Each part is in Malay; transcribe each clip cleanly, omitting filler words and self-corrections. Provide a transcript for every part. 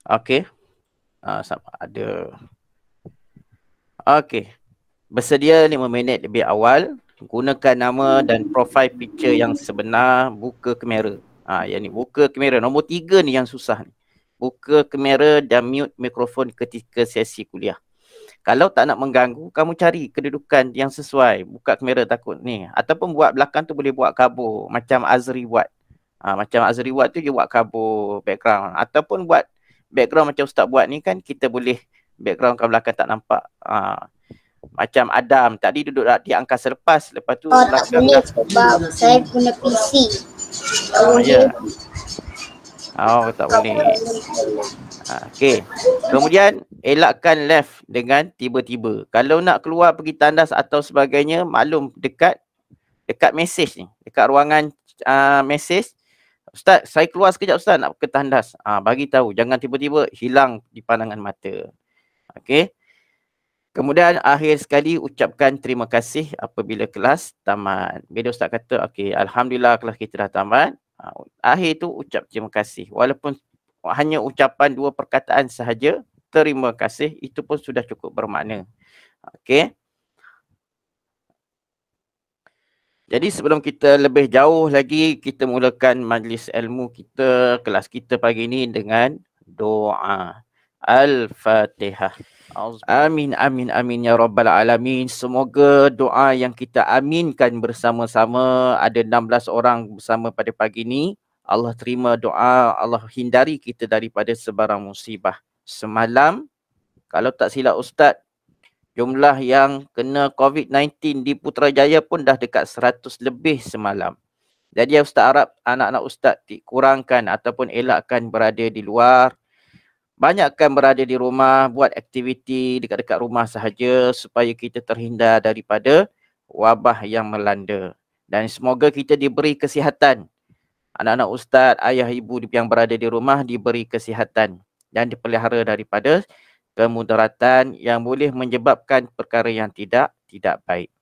Okey. Sama ada. Okey. Bersedia 5 minit lebih awal. Gunakan nama dan profil picture yang sebenar. Buka kamera. Yang ni buka kamera. Nombor 3 ni yang susah ni. Buka kamera dan mute mikrofon ketika sesi kuliah. Kalau tak nak mengganggu, kamu cari kedudukan yang sesuai. Buka kamera takut ni. Ataupun buat belakang tu boleh buat kabur. Macam Azri buat. Macam Azri buat tu dia buat kabur background. Ataupun buat background macam Ustaz buat ni kan, kita boleh background kat belakang tak nampak. Macam Adam tadi duduk di angkasa lepas tu tak boleh sebab saya guna PC. Ya. Tak boleh. Okey. Kemudian elakkan left dengan tiba-tiba. Kalau nak keluar pergi tandas atau sebagainya, maklum dekat mesej ni, dekat ruangan mesej, Ustaz, saya keluar sekejap Ustaz nak ke tandas. Bagi tahu, jangan tiba-tiba hilang di pandangan mata. Okey. Kemudian akhir sekali ucapkan terima kasih apabila kelas tamat. Bila Ustaz kata, okey, alhamdulillah kelas kita dah tamat. Akhir tu ucap terima kasih. Walaupun hanya ucapan 2 perkataan sahaja, terima kasih, itu pun sudah cukup bermakna. Okey. Jadi sebelum kita lebih jauh lagi, kita mulakan majlis ilmu kita, kelas kita pagi ini dengan doa. Al-Fatihah. Amin, amin, amin ya rabbal alamin. Semoga doa yang kita aminkan bersama-sama, ada 16 orang bersama pada pagi ini, Allah terima doa, Allah hindari kita daripada sebarang musibah. Semalam, kalau tak silap Ustaz, jumlah yang kena COVID-19 di Putrajaya pun dah dekat 100 lebih semalam. Jadi Ustaz harap anak-anak Ustaz kurangkan ataupun elakkan berada di luar. Banyakkan berada di rumah, buat aktiviti dekat-dekat rumah sahaja supaya kita terhindar daripada wabah yang melanda. Dan semoga kita diberi kesihatan. Anak-anak ustaz, ayah ibu yang berada di rumah diberi kesihatan dan dipelihara daripada kemudaratan yang boleh menyebabkan perkara yang tidak baik.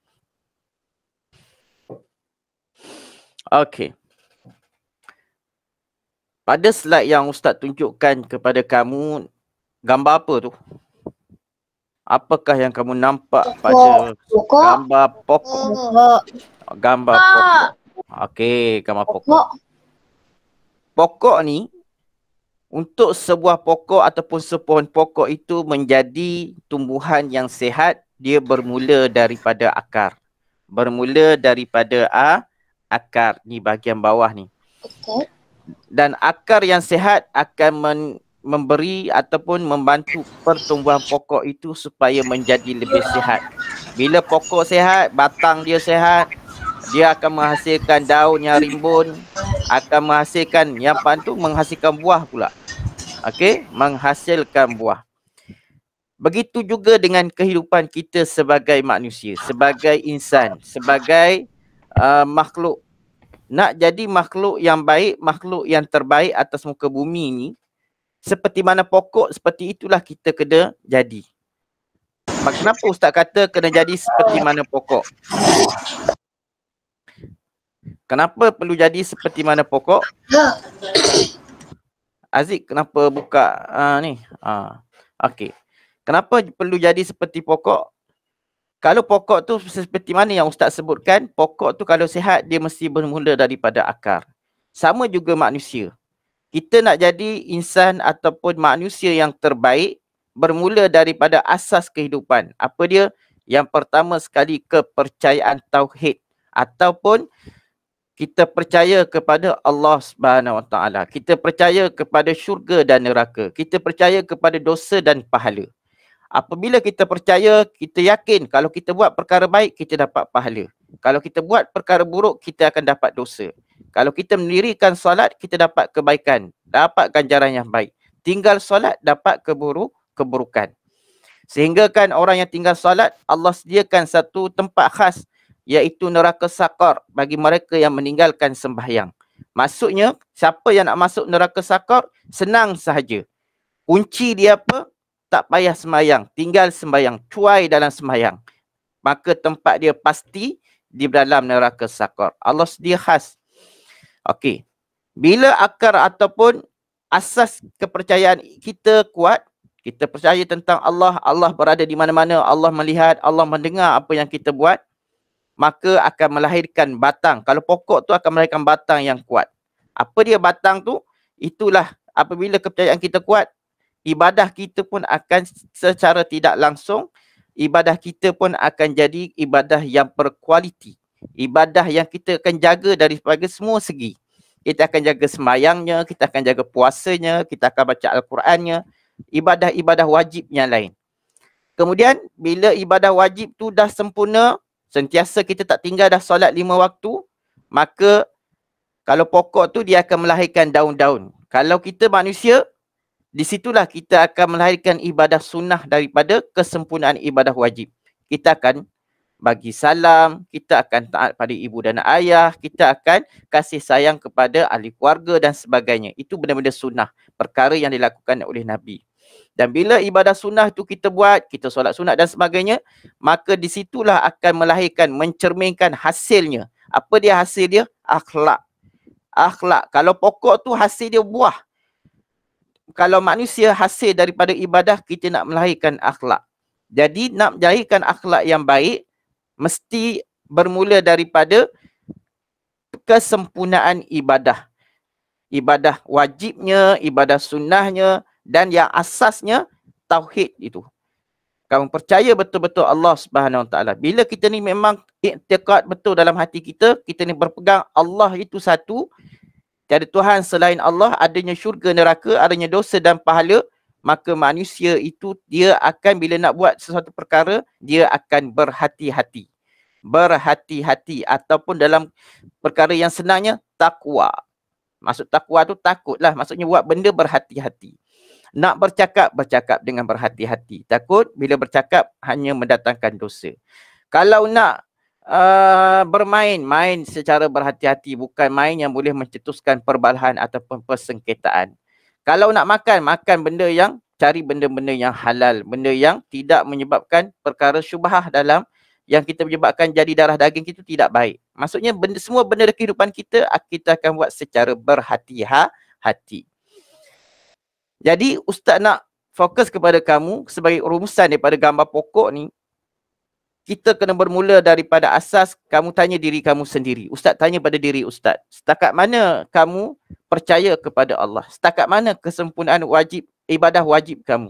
Okey. Pada slide yang Ustaz tunjukkan kepada kamu, gambar apa tu? Apakah yang kamu nampak pada gambar pokok? Gambar pokok. Okey, gambar pokok. Pokok ni, untuk sebuah pokok ataupun sepohon pokok itu menjadi tumbuhan yang sihat, dia bermula daripada akar. Bermula daripada akar ni bahagian bawah ni. Dan akar yang sihat akan memberi ataupun membantu pertumbuhan pokok itu supaya menjadi lebih sihat. Bila pokok sihat, batang dia sihat, dia akan menghasilkan daun yang rimbun, akan menghasilkan yang bantu menghasilkan buah pula. Okey, menghasilkan buah. Begitu juga dengan kehidupan kita sebagai manusia, sebagai insan, sebagai makhluk. Nak jadi makhluk yang baik, makhluk yang terbaik atas muka bumi ni, seperti mana pokok, seperti itulah kita kena jadi. Kenapa Ustaz kata kena jadi seperti mana pokok? Kenapa perlu jadi seperti mana pokok? Aziz, kenapa buka ni? Okey. Kenapa perlu jadi seperti pokok? Kalau pokok tu seperti mana yang Ustaz sebutkan, pokok tu kalau sihat, dia mesti bermula daripada akar. Sama juga manusia. Kita nak jadi insan ataupun manusia yang terbaik, bermula daripada asas kehidupan. Apa dia? Yang pertama sekali, kepercayaan tauhid. Ataupun kita percaya kepada Allah Subhanahu Wa Taala. Kita percaya kepada syurga dan neraka. Kita percaya kepada dosa dan pahala. Apabila kita percaya, kita yakin kalau kita buat perkara baik, kita dapat pahala. Kalau kita buat perkara buruk, kita akan dapat dosa. Kalau kita mendirikan solat, kita dapat kebaikan, dapat ganjaran yang baik. Tinggal solat, dapat keburukan. Sehingga kan orang yang tinggal solat, Allah sediakan satu tempat khas, iaitu neraka sakar bagi mereka yang meninggalkan sembahyang. Maksudnya, siapa yang nak masuk neraka sakar, senang sahaja. Kunci dia apa? Tak payah sembahyang, tinggal sembahyang, cuai dalam sembahyang. Maka tempat dia pasti di dalam neraka sakar. Allah sedia khas. Okey. Bila akar ataupun asas kepercayaan kita kuat, kita percaya tentang Allah, Allah berada di mana-mana, Allah melihat, Allah mendengar apa yang kita buat, maka akan melahirkan batang. Kalau pokok tu akan melahirkan batang yang kuat. Apa dia batang tu? Itulah apabila kepercayaan kita kuat, ibadah kita pun akan secara tidak langsung, ibadah kita pun akan jadi ibadah yang berkualiti. Ibadah yang kita akan jaga dari semua segi. Kita akan jaga sembahyangnya, kita akan jaga puasanya, kita akan baca Al-Qurannya, ibadah-ibadah wajib yang lain. Kemudian bila ibadah wajib tu dah sempurna, sentiasa kita tak tinggal dah solat 5 waktu, maka kalau pokok tu dia akan melahirkan daun-daun. Kalau kita manusia, di situlah kita akan melahirkan ibadah sunnah daripada kesempurnaan ibadah wajib. Kita akan bagi salam, kita akan taat pada ibu dan ayah, kita akan kasih sayang kepada ahli keluarga dan sebagainya. Itu benda-benda sunnah, perkara yang dilakukan oleh Nabi. Dan bila ibadah sunnah tu kita buat, kita solat sunat dan sebagainya, maka di situlah akan melahirkan, mencerminkan hasilnya. Apa dia hasil dia? Akhlak. Akhlak. Kalau pokok tu hasil dia buah. Kalau manusia hasil daripada ibadah, kita nak melahirkan akhlak. Jadi nak melahirkan akhlak yang baik, mesti bermula daripada kesempurnaan ibadah. Ibadah wajibnya, ibadah sunnahnya, dan yang asasnya tauhid itu. Kamu percaya betul-betul Allah Subhanahu Wa Taala. Bila kita ni memang i'tiqad betul dalam hati kita, kita ni berpegang Allah itu satu, tiada Tuhan selain Allah, adanya syurga neraka, adanya dosa dan pahala, maka manusia itu dia akan bila nak buat sesuatu perkara, dia akan berhati-hati. Berhati-hati ataupun dalam perkara yang senangnya takwa. Maksud takwa tu takutlah, maksudnya buat benda berhati-hati. Nak bercakap, bercakap dengan berhati-hati. Takut bila bercakap hanya mendatangkan dosa. Kalau nak bermain, main secara berhati-hati, bukan main yang boleh mencetuskan perbalahan ataupun persengketaan. Kalau nak makan, makan benda yang, cari benda-benda yang halal, benda yang tidak menyebabkan perkara syubhah dalam yang kita menyebabkan jadi darah daging kita tidak baik. Maksudnya benda, semua benda dalam kehidupan kita akan buat secara berhati-hati. Jadi Ustaz nak fokus kepada kamu sebagai rumusan daripada gambar pokok ni, kita kena bermula daripada asas kamu tanya diri kamu sendiri. Ustaz tanya pada diri Ustaz, setakat mana kamu percaya kepada Allah? Setakat mana kesempurnaan wajib, ibadah wajib kamu?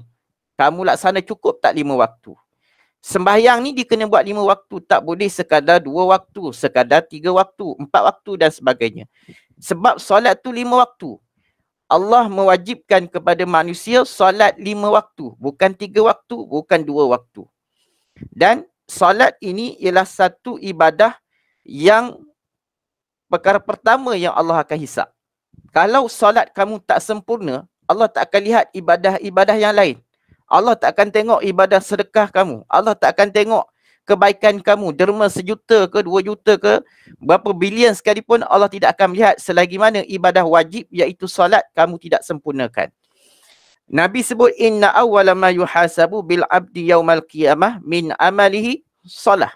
Kamu laksana cukup tak 5 waktu? Sembahyang ni dia kena buat 5 waktu, tak boleh sekadar 2 waktu, sekadar 3 waktu, 4 waktu dan sebagainya. Sebab solat tu 5 waktu. Allah mewajibkan kepada manusia solat 5 waktu, bukan 3 waktu, bukan 2 waktu. Dan solat ini ialah satu ibadah yang perkara pertama yang Allah akan hisap. Kalau solat kamu tak sempurna, Allah tak akan lihat ibadah-ibadah yang lain. Allah tak akan tengok ibadah sedekah kamu. Allah tak akan tengok kebaikan kamu, derma 1 juta ke 2 juta ke berapa bilion sekalipun, Allah tidak akan melihat selagi mana ibadah wajib iaitu solat kamu tidak sempurnakan. Nabi sebut inna awwala ma yuhasabu bil abdi yaumal qiyamah min amalihi solah.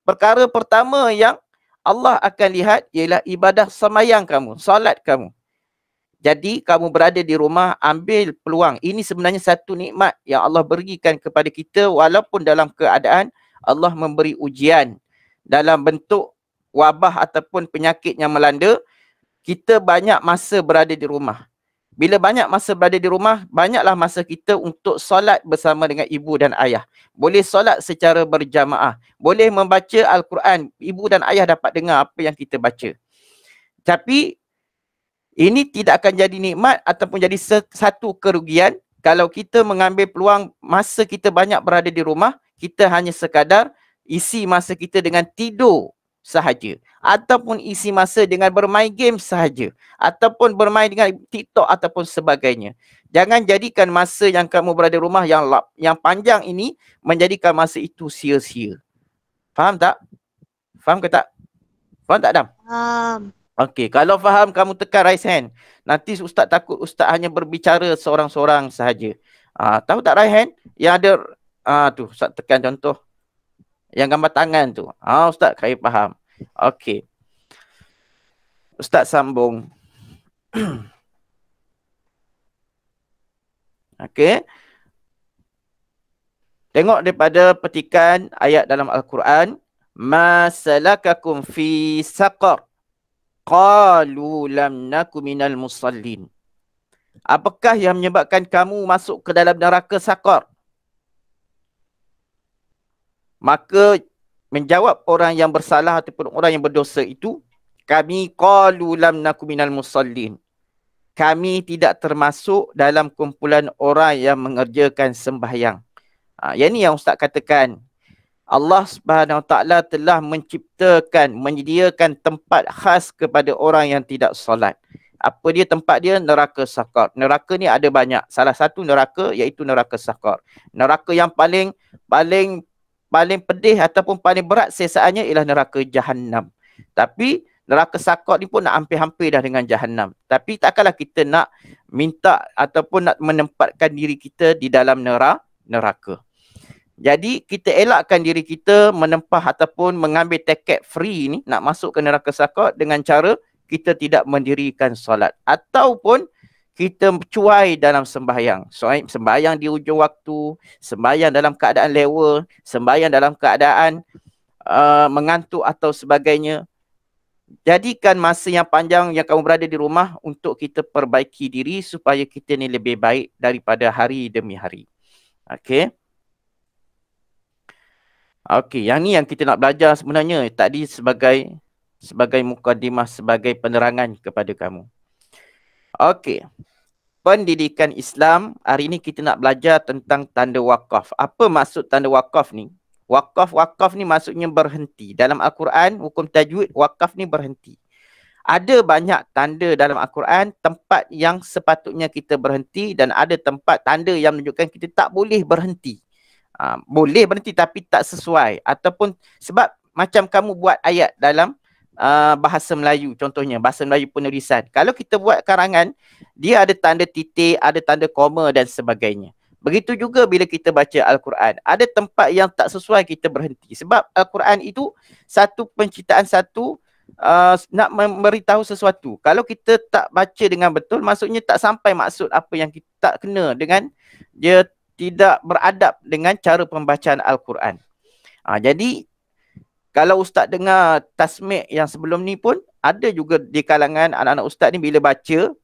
Perkara pertama yang Allah akan lihat ialah ibadah sembahyang kamu, solat kamu. Jadi kamu berada di rumah, ambil peluang. Ini sebenarnya satu nikmat yang Allah berikan kepada kita walaupun dalam keadaan Allah memberi ujian dalam bentuk wabah ataupun penyakit yang melanda, kita banyak masa berada di rumah. Bila banyak masa berada di rumah, banyaklah masa kita untuk solat bersama dengan ibu dan ayah. Boleh solat secara berjamaah. Boleh membaca Al-Quran. Ibu dan ayah dapat dengar apa yang kita baca. Tapi ini tidak akan jadi nikmat ataupun jadi satu kerugian kalau kita mengambil peluang masa kita banyak berada di rumah, kita hanya sekadar isi masa kita dengan tidur sahaja, ataupun isi masa dengan bermain game sahaja, ataupun bermain dengan TikTok ataupun sebagainya. Jangan jadikan masa yang kamu berada di rumah yang panjang ini menjadikan masa itu sia-sia. Faham tak? Faham ke tak? Faham tak, Adam? Okey, kalau faham kamu tekan raise hand. Nanti Ustaz takut Ustaz hanya berbicara seorang-seorang sahaja. Tahu tak raise hand? Yang ada tu Ustaz tekan contoh. Yang gambar tangan tu. Ustaz saya faham. Okey. Ustaz sambung. Okey. Tengok daripada petikan ayat dalam Al-Quran. Ma salakakum fi saqar. Qalu lam naku minal musallin. Apakah yang menyebabkan kamu masuk ke dalam neraka Saqar? Maka menjawab orang yang bersalah ataupun orang yang berdosa itu, kami qalu lam naku minal musallin. Kami tidak termasuk dalam kumpulan orang yang mengerjakan sembahyang. Yang ni yang Ustaz katakan. Allah Subhanahu Wa Taala telah menciptakan, menyediakan tempat khas kepada orang yang tidak solat. Apa dia tempat dia? Neraka Saqar. Neraka ni ada banyak. Salah satu neraka iaitu neraka Saqar. Neraka yang paling pedih ataupun paling berat sesaannya ialah neraka Jahannam. Tapi neraka Saqar ni pun nak hampir-hampir dah dengan Jahannam. Tapi takkanlah kita nak minta ataupun nak menempatkan diri kita di dalam neraka. Jadi kita elakkan diri kita menempah ataupun mengambil tiket free ni nak masuk ke neraka Saqar dengan cara kita tidak mendirikan solat ataupun kita cuai dalam sembahyang. Sembahyang di hujung waktu, sembahyang dalam keadaan lewa, sembahyang dalam keadaan mengantuk atau sebagainya. Jadikan masa yang panjang yang kamu berada di rumah untuk kita perbaiki diri supaya kita ni lebih baik daripada hari demi hari. Okey. Okey, yang ni yang kita nak belajar sebenarnya tadi sebagai mukadimah, sebagai penerangan kepada kamu. Okey. Pendidikan Islam, hari ini kita nak belajar tentang tanda wakaf. Apa maksud tanda wakaf ni? Wakaf ni maksudnya berhenti. Dalam Al-Quran, hukum tajwid, wakaf ni berhenti. Ada banyak tanda dalam Al-Quran, tempat yang sepatutnya kita berhenti dan ada tempat tanda yang menunjukkan kita tak boleh berhenti. Boleh berhenti tapi tak sesuai. Ataupun sebab macam kamu buat ayat dalam bahasa Melayu, contohnya bahasa Melayu penulisan. Kalau kita buat karangan, dia ada tanda titik, ada tanda koma dan sebagainya. Begitu juga bila kita baca Al-Quran. Ada tempat yang tak sesuai kita berhenti. Sebab Al-Quran itu satu penciptaan nak memberitahu sesuatu. Kalau kita tak baca dengan betul, maksudnya tak sampai maksud apa yang kita tak kena dengan dia, tidak beradab dengan cara pembacaan Al-Quran. Jadi, kalau ustaz dengar tasmik yang sebelum ni pun, ada juga di kalangan anak-anak ustaz ni bila baca,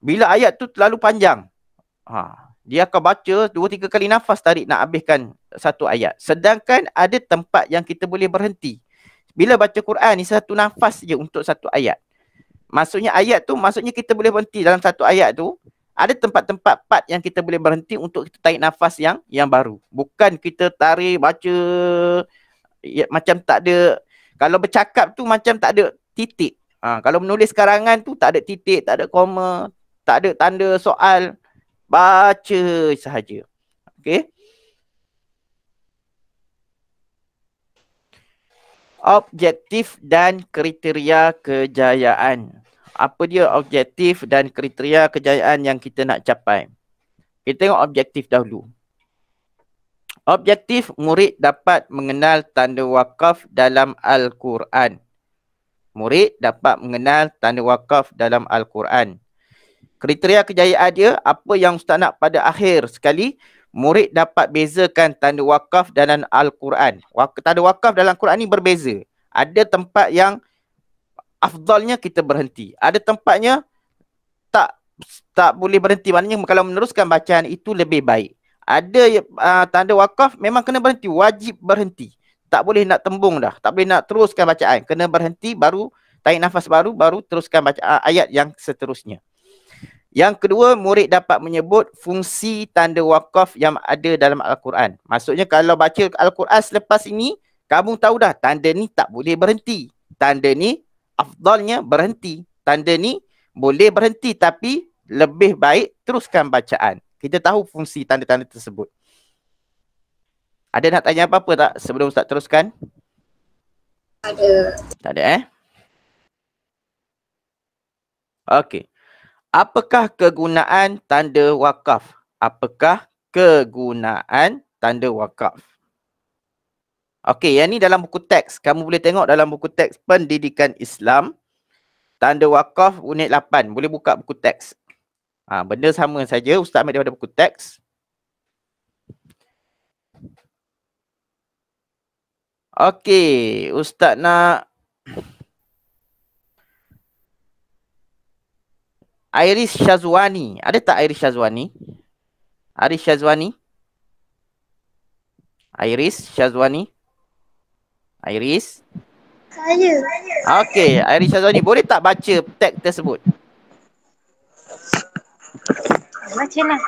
bila ayat tu terlalu panjang, dia akan baca 2-3 kali nafas tarik nak habiskan satu ayat. Sedangkan ada tempat yang kita boleh berhenti. Bila baca Quran ni satu nafas je untuk satu ayat. Maksudnya ayat tu, maksudnya kita boleh berhenti dalam satu ayat tu. Ada tempat-tempat part yang kita boleh berhenti untuk kita tarik nafas yang baru. Bukan kita tarik, baca, ya, macam tak ada. Kalau bercakap tu macam tak ada titik. Kalau menulis karangan tu tak ada titik, tak ada koma, tak ada tanda soal. Baca sahaja. Okey. Objektif dan kriteria kejayaan. Apa dia objektif dan kriteria kejayaan yang kita nak capai? Kita tengok objektif dahulu. Objektif, murid dapat mengenal tanda wakaf dalam Al-Quran. Murid dapat mengenal tanda wakaf dalam Al-Quran. Kriteria kejayaan dia, apa yang ustaz nak pada akhir sekali, murid dapat bezakan tanda wakaf dalam Al-Quran. Tanda wakaf dalam Al-Quran ni berbeza. Ada tempat yang afdalnya kita berhenti. Ada tempatnya tak boleh berhenti. Maknanya kalau meneruskan bacaan itu lebih baik. Ada tanda wakaf memang kena berhenti. Wajib berhenti. Tak boleh nak tembung dah. Tak boleh nak teruskan bacaan. Kena berhenti baru tarik nafas baru teruskan bacaan ayat yang seterusnya. Yang kedua, murid dapat menyebut fungsi tanda wakaf yang ada dalam Al-Quran. Maksudnya kalau baca Al-Quran selepas ini, kamu tahu dah tanda ni tak boleh berhenti. Tanda ni afdalnya berhenti. Tanda ni boleh berhenti tapi lebih baik teruskan bacaan. Kita tahu fungsi tanda-tanda tersebut. Ada nak tanya apa-apa tak sebelum Ustaz teruskan? Ada. Tak ada Okey. Apakah kegunaan tanda wakaf? Apakah kegunaan tanda wakaf? Okey, yang ni dalam buku teks. Kamu boleh tengok dalam buku teks Pendidikan Islam. Tanda wakaf unit 8. Boleh buka buku teks. Benda sama saja. Ustaz ambil daripada buku teks. Okey, Ustaz nak Iris Syazwani. Ada tak Iris Syazwani? Iris Syazwani? Iris Syazwani? Iris? Saya. Okey, Iris Syazwani. Boleh tak baca teks tersebut? Macam mana?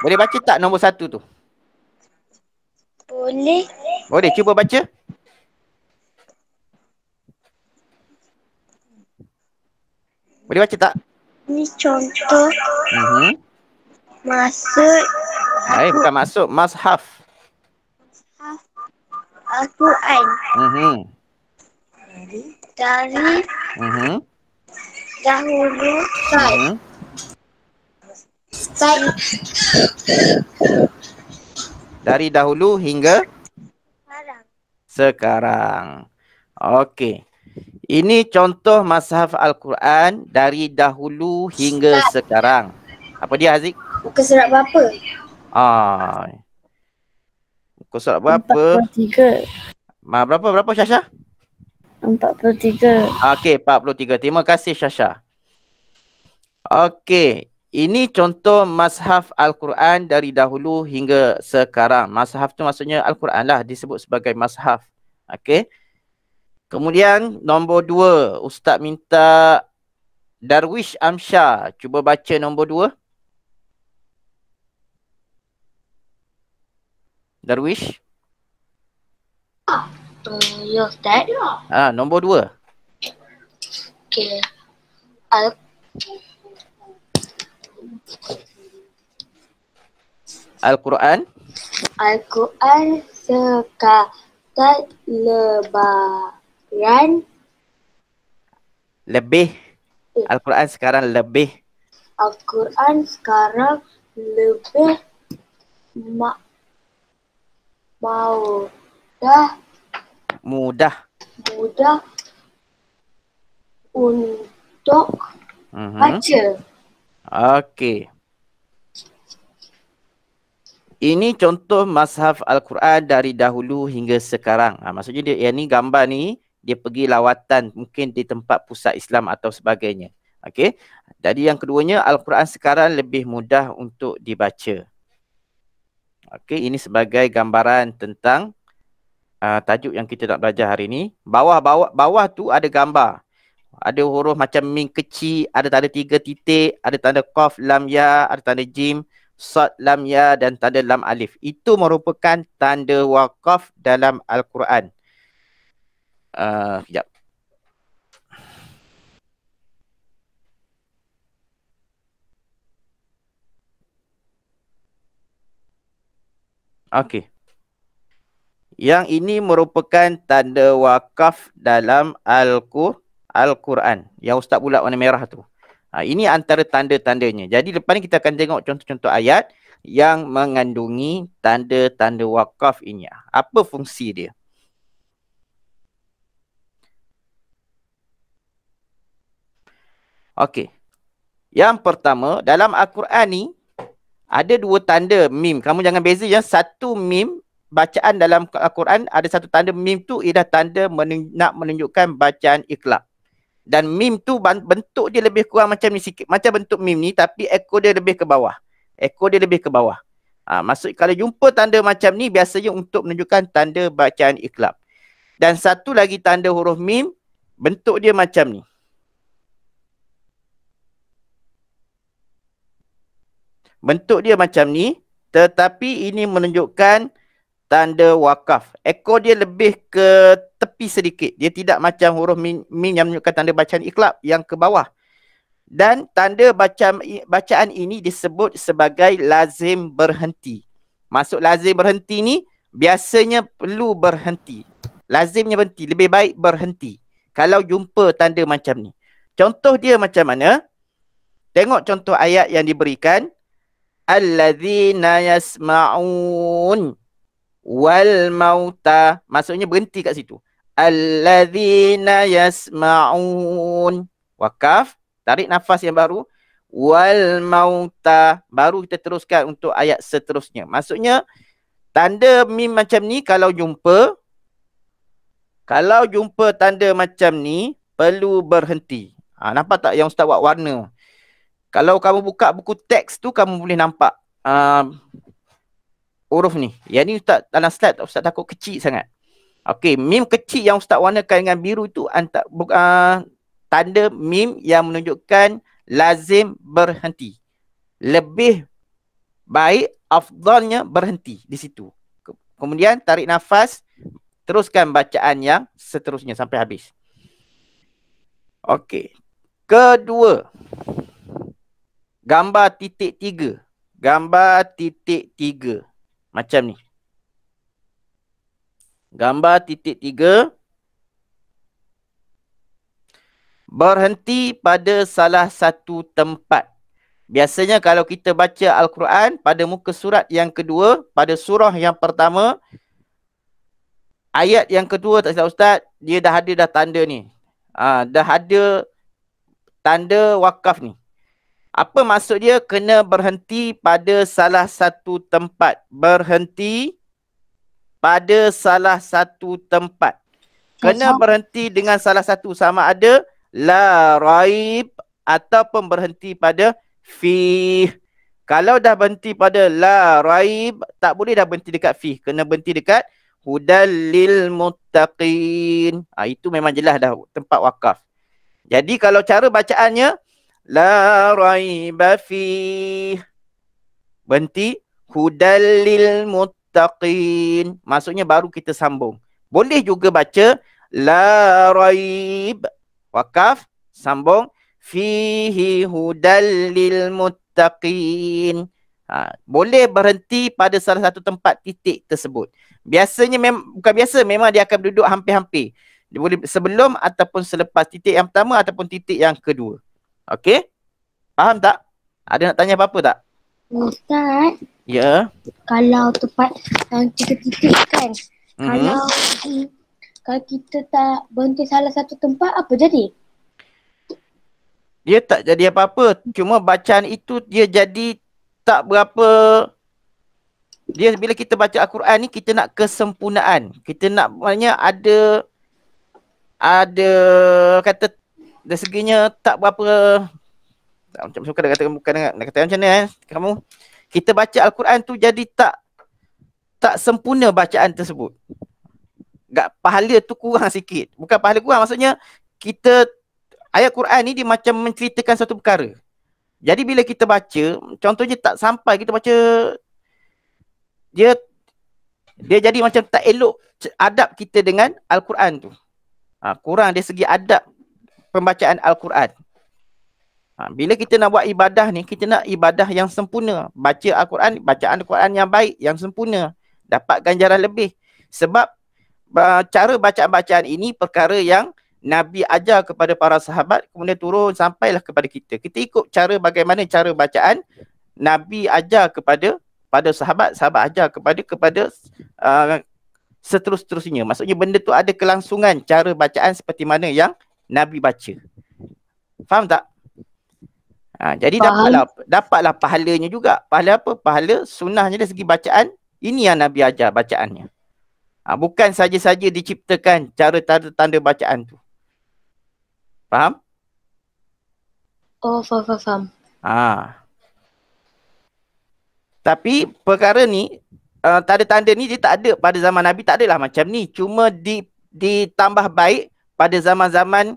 Boleh baca tak nombor 1 tu? Boleh. Boleh, cuba baca. Boleh baca tak? Ini contoh masuk Bukan masuk, mashaf. Al-Quran dari dahulu Dari dahulu hingga sekarang. sekarang. Okey. Ini contoh mashaf Al-Quran dari dahulu hingga sekarang. Apa dia, Haziq? Muka surat berapa? Muka surat berapa? 43. Berapa Syasha? 43. Okey, 43. Terima kasih Syasha. Okey. Ini contoh mashaf Al-Quran dari dahulu hingga sekarang. Mashaf tu maksudnya Al-Quran lah, disebut sebagai mashaf. Okey. Kemudian nombor 2, Ustaz minta Darwish Amsyah. Cuba baca nombor 2. Darwish. Ya Ustaz. Nombor 2. Okey. Al-Quran. Al-Quran sekatan lebaran. Lebih. Al-Quran sekarang lebih. Al-Quran sekarang lebih mudah untuk baca. Okey. Ini contoh mashaf Al-Quran dari dahulu hingga sekarang. Maksudnya dia, yang ni gambar ni, dia pergi lawatan mungkin di tempat pusat Islam atau sebagainya. Okey. Jadi yang keduanya, Al-Quran sekarang lebih mudah untuk dibaca. Okey, ini sebagai gambaran tentang tajuk yang kita nak belajar hari ni. Bawah tu ada gambar. Ada huruf macam mim kecil, ada tanda 3 titik, ada tanda qaf, lam, ya, ada tanda jim, sad, lam, ya dan tanda lam, alif. Itu merupakan tanda waqaf dalam Al-Quran. Sekejap. Okey. Yang ini merupakan tanda waqaf dalam Al-Quran. Yang Ustaz bulat warna merah tu. Ini antara tanda-tandanya. Jadi lepas ni kita akan tengok contoh-contoh ayat yang mengandungi tanda-tanda waqaf ini. Apa fungsi dia? Okey. Yang pertama, dalam Al-Quran ni ada 2 tanda mim. Kamu jangan beza ya. Satu mim, bacaan dalam Al-Quran ada satu tanda mim tu ialah tanda nak menunjukkan bacaan iqlab. Dan mim tu bentuk dia lebih kurang macam ni sikit. Macam bentuk mim ni tapi ekor dia lebih ke bawah. Maksud kalau jumpa tanda macam ni biasanya untuk menunjukkan tanda bacaan iqlab. Dan satu lagi tanda huruf mim, bentuk dia macam ni. Bentuk dia macam ni, tetapi ini menunjukkan tanda wakaf. Ekor dia lebih ke tepi sedikit. Dia tidak macam huruf mim yang menunjukkan tanda bacaan iqlab yang ke bawah. Dan tanda bacaan ini disebut sebagai lazim berhenti. Maksud lazim berhenti ni biasanya perlu berhenti. Lazimnya berhenti, lebih baik berhenti kalau jumpa tanda macam ni. Contoh dia macam mana? Tengok contoh ayat yang diberikan. Alladzina yasma'un wal mauta. Maksudnya berhenti kat situ. Alladzina yasma'un. Wakaf. Tarik nafas yang baru. wal mauta. Baru kita teruskan untuk ayat seterusnya. Maksudnya tanda mim macam ni kalau jumpa tanda macam ni perlu berhenti. Nampak tak yang Ustaz buat warna? Kalau kamu buka buku teks tu kamu boleh nampak huruf ni. Yang ni Ustaz dalam slide Ustaz takut kecil sangat. Okey, mim kecil yang Ustaz warnakan dengan biru tu tanda mim yang menunjukkan lazim berhenti. Lebih baik afdalnya berhenti di situ. Kemudian tarik nafas, teruskan bacaan yang seterusnya sampai habis. Okey. Kedua, gambar titik 3. Gambar titik 3. Macam ni. Gambar titik 3. Berhenti pada salah satu tempat. Biasanya kalau kita baca Al-Quran pada muka surat yang kedua, pada surah yang pertama, ayat yang kedua tak silap Ustaz, dia dah ada tanda ni. Dah ada tanda wakaf ni. Apa maksud dia? Kena berhenti pada salah satu tempat. Berhenti pada salah satu tempat. Kena berhenti dengan salah satu, sama ada la raib ataupun berhenti pada fi. Kalau dah berhenti pada la raib, tak boleh dah berhenti dekat fi. Kena berhenti dekat hudal lil muttaqin. Itu memang jelas dah tempat wakaf. Jadi kalau cara bacaannya la raiba fi, berhenti hudal lil muttaqin. Maksudnya baru kita sambung. Boleh juga baca la raib, wakaf, sambung fihi hudal lil muttaqin. Boleh berhenti pada salah satu tempat titik tersebut. Biasanya bukan biasa, memang dia akan duduk hampir-hampir. Dia boleh sebelum ataupun selepas titik yang pertama ataupun titik yang kedua. Okey? Faham tak? Ada nak tanya apa-apa tak? Ustaz, ya. Kalau tempat yang 3 titik kan, kalau kita tak berhenti salah satu tempat, apa jadi? Dia tak jadi apa-apa. Cuma bacaan itu dia jadi tak berapa. Dia bila kita baca Al-Quran ni, kita nak kesempurnaan. Kita nak, maknanya ada kata dari seginya tak berapa. Macam suka nak kata macam mana kamu? Kita baca Al-Quran tu jadi tak sempurna bacaan tersebut. Pahala tu kurang sikit. Bukan pahala kurang, maksudnya kita ayat Quran ni dia macam menceritakan satu perkara. Jadi bila kita baca, contohnya tak sampai kita baca, dia jadi macam tak elok adab kita dengan Al-Quran tu. Kurang dari segi adab pembacaan Al-Quran. Bila kita nak buat ibadah ni, kita nak ibadah yang sempurna. Baca Al-Quran, bacaan Al-Quran yang baik, yang sempurna. Dapat ganjaran lebih. Sebab cara bacaan-bacaan ini perkara yang Nabi ajar kepada para sahabat, kemudian turun sampailah kepada kita. Kita ikut bagaimana cara bacaan Nabi ajar kepada sahabat, sahabat ajar kepada seterusnya. Maksudnya benda tu ada kelangsungan cara bacaan seperti mana yang Nabi baca. Faham tak? Jadi dapatlah pahalanya juga. Pahala apa? Pahala sunnahnya dari segi bacaan. Ini yang Nabi ajar bacaannya. Bukan saja-saja diciptakan cara tanda bacaan tu. Faham? Oh, faham. Tapi perkara ni, tanda-tanda ni dia tak ada pada zaman Nabi, tak adalah macam ni. Cuma ditambah baik pada zaman-zaman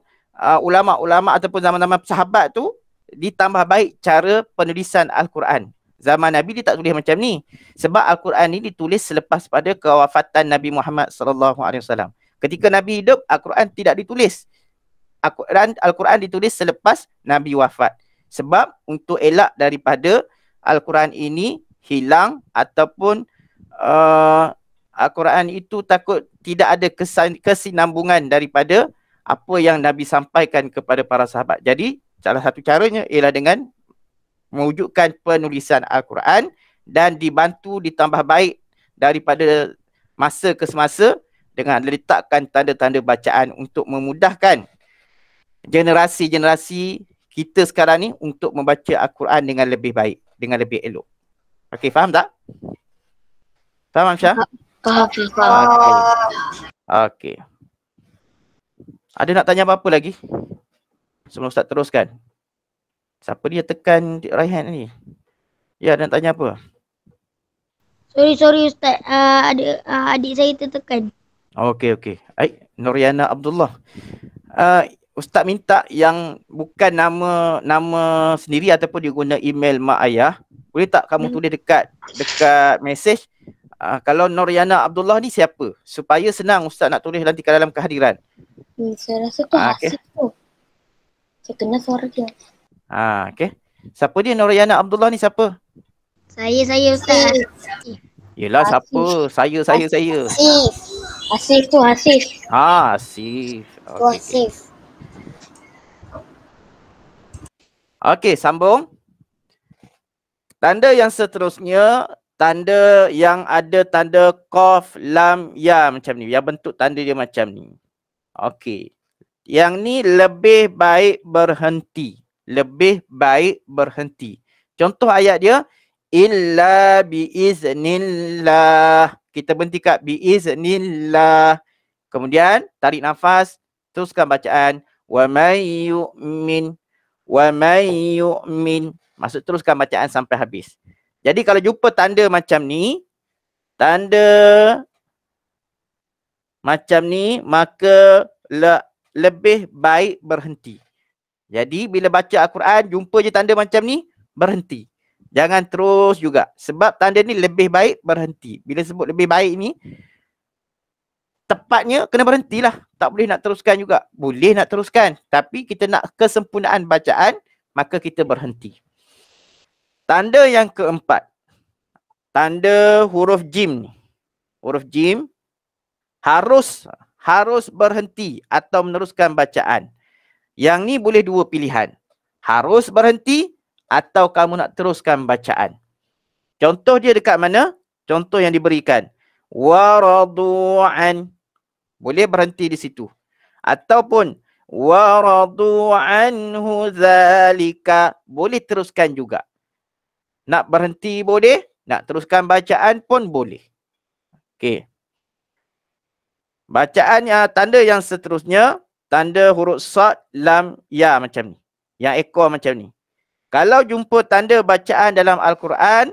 ulama'-ulama' ataupun zaman-zaman sahabat tu, ditambah baik cara penulisan Al-Quran. Zaman Nabi dia tak tulis macam ni. Sebab Al-Quran ni ditulis selepas pada kewafatan Nabi Muhammad SAW. Ketika Nabi hidup, Al-Quran tidak ditulis. Al-Quran ditulis selepas Nabi wafat. Sebab untuk elak daripada Al-Quran ini hilang ataupun Al-Quran itu takut tidak ada kesinambungan daripada apa yang Nabi sampaikan kepada para sahabat. Jadi salah satu caranya ialah dengan mewujudkan penulisan Al-Quran dan dibantu ditambah baik daripada masa ke semasa dengan letakkan tanda-tanda bacaan untuk memudahkan generasi-generasi kita sekarang ni untuk membaca Al-Quran dengan lebih baik, dengan lebih elok. Okey, faham tak? Faham, Amsyah? Faham. Okey. Okey. Ada nak tanya apa-apa lagi? Sebelum Ustaz teruskan. Siapa dia tekan Raihan ni? Ya, nak tanya apa? Sorry Ustaz. Adik saya tertekan. Okey. Noriana Abdullah. Ustaz minta yang bukan nama sendiri ataupun dia guna email mak ayah. Boleh tak kamu tulis dekat mesej kalau Noriana Abdullah ni siapa? Supaya senang Ustaz nak tulis nanti dalam kehadiran. Saya rasa tu Hasif tu. Saya kenal suara dia. Okey. Siapa dia Noriana Abdullah ni siapa? Saya Ustaz. Yelah siapa? Saya. Hasif tu Hasif. Hasif. Okey. Okey, sambung. Tanda yang seterusnya, tanda yang ada tanda qaf, lam, ya macam ni. Yang bentuk tanda dia macam ni. Okey. Yang ni lebih baik berhenti. Lebih baik berhenti. Contoh ayat dia, illa biiznillah. Kita berhenti kat biiznillah. Kemudian tarik nafas, teruskan bacaan. Wa may yu'min. Maksud teruskan bacaan sampai habis. Jadi kalau jumpa tanda macam ni, maka lebih baik berhenti. Jadi bila baca Al-Quran, jumpa je tanda macam ni, berhenti. Jangan terus juga. Sebab tanda ni lebih baik berhenti. Bila sebut lebih baik ni, tepatnya kena berhentilah. Tak boleh nak teruskan juga. Boleh nak teruskan. Tapi kita nak kesempurnaan bacaan, maka kita berhenti. Tanda yang keempat. Tanda huruf jim ni. Huruf jim harus berhenti atau meneruskan bacaan. Yang ni boleh dua pilihan. Harus berhenti atau kamu nak teruskan bacaan. Contoh dia dekat mana? Contoh yang diberikan. Waradu'an. Boleh berhenti di situ. Ataupun waradu anhu zalika. Boleh teruskan juga. Nak berhenti boleh, nak teruskan bacaan pun boleh. Okey. Bacaan tanda yang seterusnya, tanda huruf sad, lam, ya macam ni. Yang ekor macam ni. Kalau jumpa tanda bacaan dalam Al-Quran,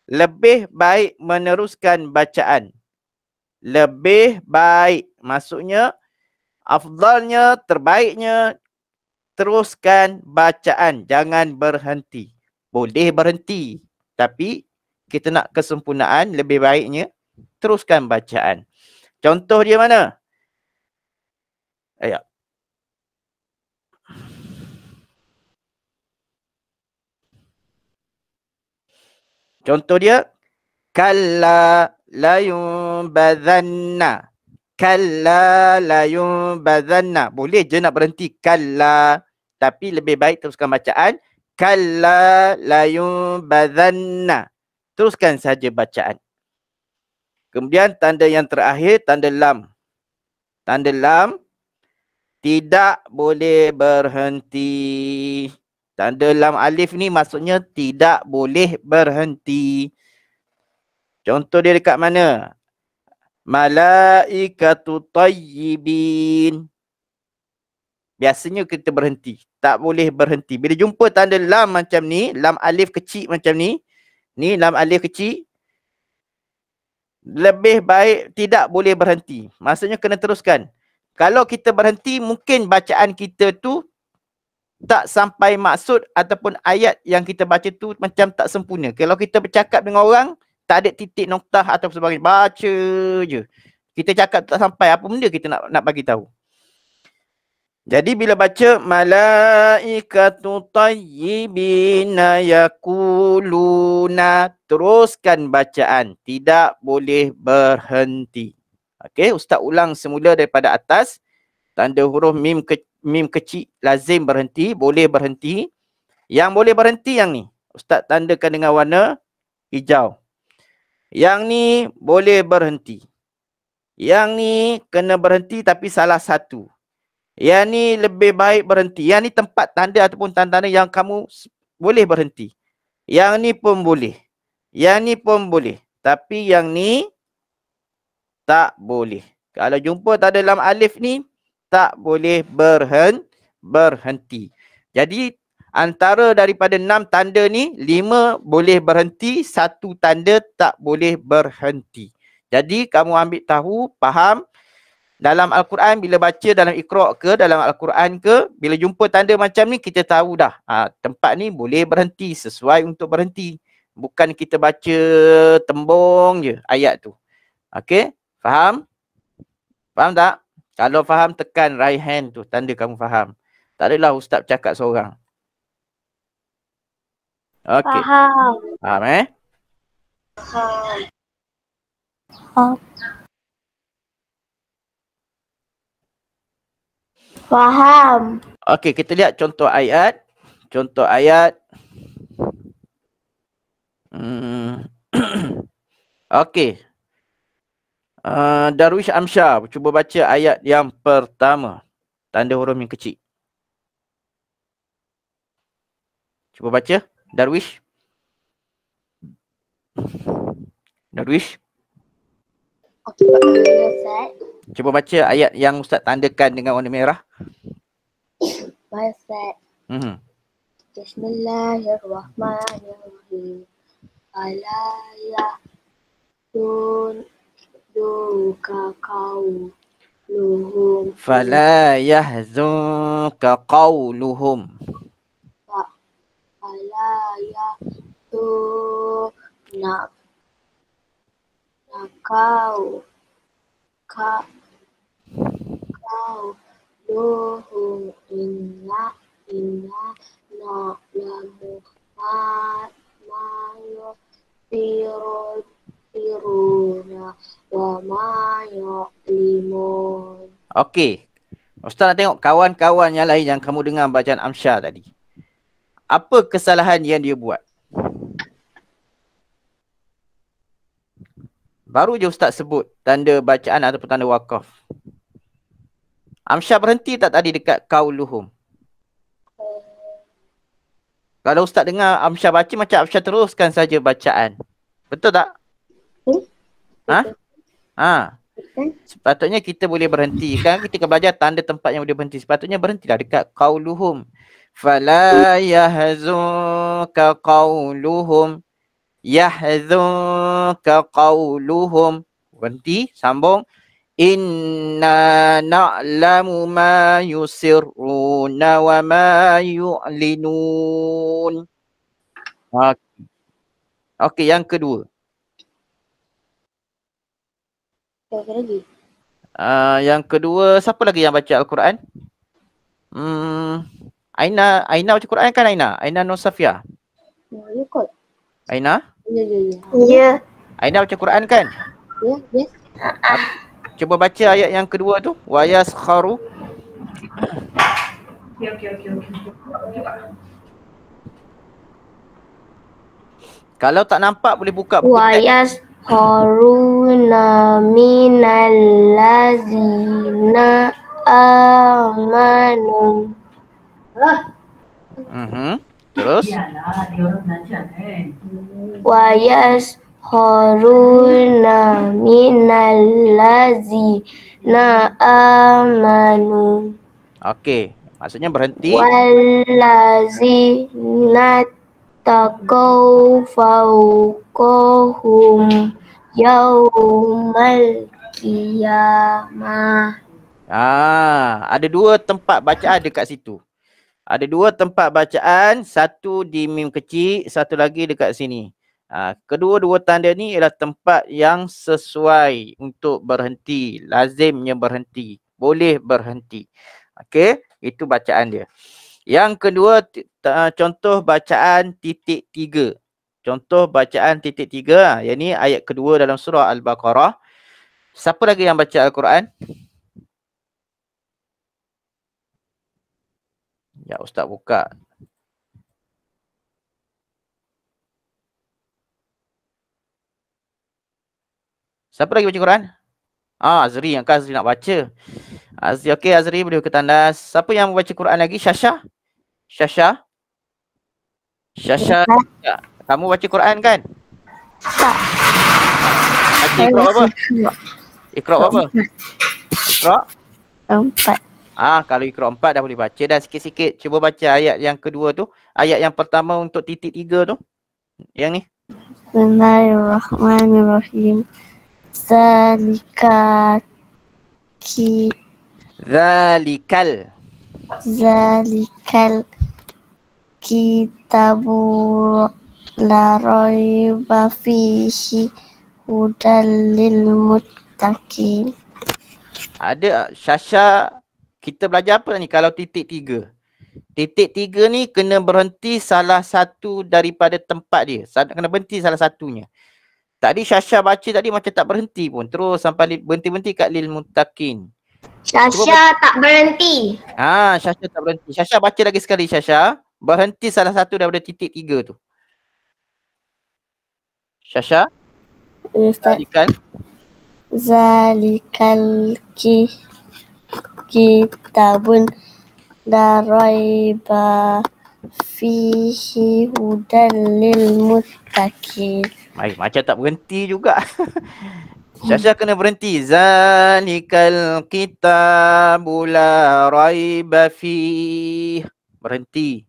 lebih baik meneruskan bacaan. Lebih baik. Maksudnya, afdalnya, terbaiknya, teruskan bacaan. Jangan berhenti. Boleh berhenti. Tapi, kita nak kesempurnaan, lebih baiknya, teruskan bacaan. Contoh dia mana? Ayat. Contoh dia, kalla layumbadhanna. Kalla layumbadhanna. Boleh je nak berhenti kalla, tapi lebih baik teruskan bacaan. Kalla layumbadhanna. Teruskan saja bacaan. Kemudian tanda yang terakhir, tanda lam. Tanda lam tidak boleh berhenti. Tanda lam alif ni maksudnya tidak boleh berhenti. Contoh dia dekat mana? Malaikatu tayyibin. Biasanya kita berhenti. Tak boleh berhenti. Bila jumpa tanda lam macam ni, lam alif kecil macam ni, ni lam alif kecil, lebih baik tidak boleh berhenti. Maksudnya kena teruskan. Kalau kita berhenti, mungkin bacaan kita tu tak sampai maksud ataupun ayat yang kita baca tu macam tak sempurna. Kalau kita bercakap dengan orang, tak ada titik noktah atau sebagainya. Baca je. Kita cakap tak sampai. Apa benda kita nak bagi tahu. Jadi bila baca malaikatu tayyibina yakuluna, teruskan bacaan. Tidak boleh berhenti. Okey, Ustaz ulang semula daripada atas. Tanda huruf mim kecil lazim berhenti, boleh berhenti. Yang boleh berhenti yang ni. Ustaz tandakan dengan warna hijau. Yang ni boleh berhenti. Yang ni kena berhenti tapi salah satu. Yang ni lebih baik berhenti. Yang ni tempat tanda ataupun tanda-tanda yang kamu boleh berhenti. Yang ni pun boleh. Yang ni pun boleh. Tapi yang ni tak boleh. Kalau jumpa tanda lam alif ni, tak boleh berhenti. Jadi antara daripada 6 tanda ni, 5 boleh berhenti, 1 tanda tak boleh berhenti. Jadi kamu ambil tahu, faham, dalam Al-Quran bila baca dalam Iqra' ke, dalam Al-Quran ke, bila jumpa tanda macam ni kita tahu dah. Tempat ni boleh berhenti, sesuai untuk berhenti. Bukan kita baca tembung je ayat tu. Okey? Faham? Faham tak? Kalau faham tekan right hand tu, tanda kamu faham. Tak adalah ustaz cakap seorang. Okey. Faham. Faham Faham. Faham. Okey, kita lihat contoh ayat. Contoh ayat. Okey. Darwish Amsyar, cuba baca ayat yang pertama. Tanda huruf yang kecil. Cuba baca, Darwish. Darwish. Okey, Ustaz. Cuba baca ayat yang Ustaz tandakan dengan warna merah. Baik, Ustaz. Bismillahirrahmanirrahim. Ala yahzunka qawluhum. Fala yahzunka qawluhum. Fala yahzunka qawluhum inna na'lamu ma yusirruna wa ma yu'linun. Okey. Ustaz nak tengok kawan-kawan yang lain yang kamu dengar bacaan Amsyar tadi. Apa kesalahan yang dia buat? Baru je Ustaz sebut tanda bacaan ataupun tanda wakaf. Amsyar berhenti tak tadi dekat qauluhum? Kalau Ustaz dengar Amsyar baca, macam Amsyar teruskan saja bacaan. Betul tak? Sepatutnya kita boleh berhenti. Kan kita akan belajar tanda tempat yang boleh berhenti. Sepatutnya berhentilah dekat qauluhum. Fala yahzunka qauluhum. Yahzunka qauluhum. Berhenti, sambung. Inna na'lamu ma yusirruna wa ma yu'linun. Okey, yang kedua. Yang kedua, siapa lagi yang baca Al-Quran? Aina baca Quran kan Aina? Aina Nur Safia. Ya, kot. Aina? Ya. Aina baca Quran kan? Ya. Cuba baca ayat yang kedua tu. Wa yaskharu. Okey. Kalau tak nampak boleh buka buku Wa yaskharuna minal ladzina amanu. Terus? Wa yaskharuna minal ladzina amanu. Okey, maksudnya berhenti. Wallazina taqaw fawqahum yaumal qiyamah. Ada dua tempat bacaan dekat situ. Ada dua tempat bacaan, satu di mim kecil, satu lagi dekat sini. Kedua-dua tanda ni ialah tempat yang sesuai untuk berhenti, lazimnya berhenti, boleh berhenti. Okey, itu bacaan dia. Yang kedua, contoh bacaan titik 3. Contoh bacaan titik 3, yang ni ayat kedua dalam surah Al-Baqarah. Siapa lagi yang baca Al-Quran? Ya, Ustaz buka. Siapa lagi baca Quran? Azri, yang kan Azri nak baca. Azri, okey Azri boleh ke tandas. Siapa yang membaca Quran lagi? Syasha? Syasha? Syasha, ya. Kamu baca Quran kan? Tak. Baca Iqra apa? Iqra apa? Iqra? 4. Kalau Iqra 4 dah boleh baca dah sikit-sikit. Cuba baca ayat yang kedua tu. Ayat yang pertama untuk titik 3 tu. Yang ni. Bismillahirrahmanirrahim. Zalikal kitabu la raiba fihi hudal lil muttaqin. Ada Syasha, kita belajar apa ni kalau titik 3? Titik 3 ni kena berhenti salah satu daripada tempat dia. Kena berhenti salah satunya. Tadi Syasha baca tadi macam tak berhenti pun. Terus sampai berhenti-berhenti kat lil muttaqin. Syasha tak berhenti. Syasha tak berhenti. Syasha baca lagi sekali Syasha. Berhenti salah satu daripada titik 3 tu. Syasha? Zalikal kitabun la raiba fihi hudal lil muttaqin. Macam tak berhenti juga. Syasha kena berhenti. Zalikal kitabu la raiba fihi. Berhenti.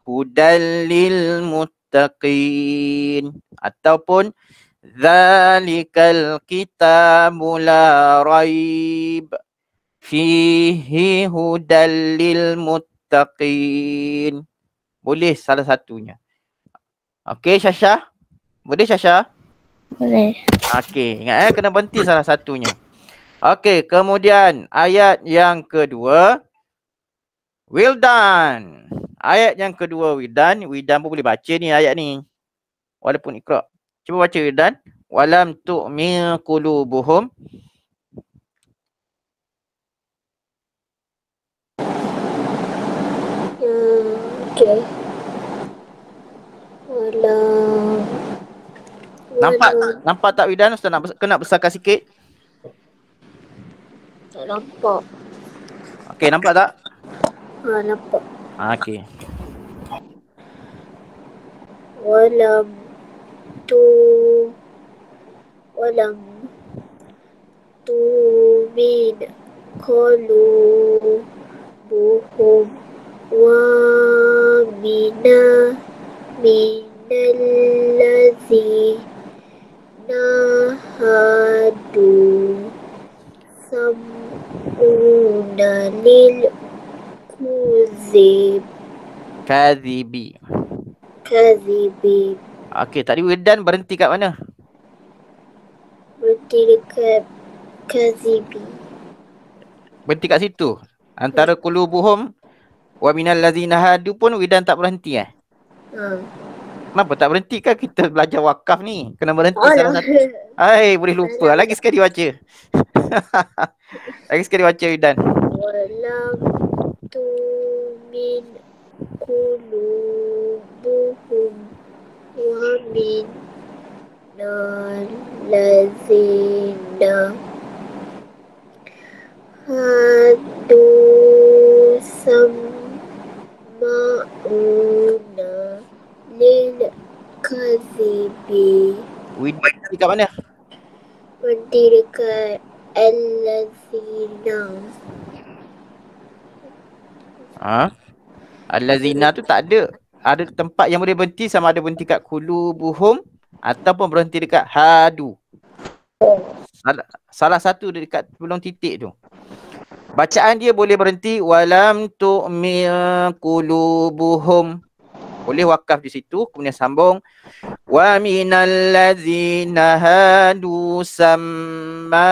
Hudal lil muttaqin. Ataupun zalikal kitabu la raib fihi hudal lil muttaqin. Boleh salah satunya. Okey Syasha? Boleh Syasha? Boleh. Okey, ingat kena berhenti salah satunya. Okey, kemudian ayat yang kedua. Wildan. Ayat yang kedua Wildan. Wildan pun boleh baca ni ayat ni. Walaupun Iqra. Cuba baca Wildan. Walam tu'min qulubuhum. Okey. Walam. Nampak tak Wildan? Ustaz nak besarkan sikit. Tak nampak. Okey, nampak tak? Nampak. Okey. Walam tu'min qulubuhum wa minal ladzina hadu sam'una lil kadhibi. Okey, tadi Wildan berhenti kat mana? Berhenti dekat kadhibi. Berhenti kat situ. Antara qulubuhum wa minal ladzina hadu pun Wildan tak berhenti Kenapa tak berhenti kan kita belajar wakaf ni? Kena berhenti salah satu. Boleh lupa. Lagi sekali baca. Lagi sekali baca Wildan. Walam tu'min qulubuhum wa minal ladzina hadu sam'una lil kadhibi. Wildan dekat mana? Berhenti dekat al-ladzina. Al-ladzina tu tak ada. Ada tempat yang boleh berhenti, sama ada berhenti kat qulubuhum ataupun berhenti dekat hadu. Salah satu dekat sebelum titik tu. Bacaan dia boleh berhenti walam tu'min qulubuhum. Boleh wakaf di situ, kemudian sambung wa minal ladzina hadu samma'una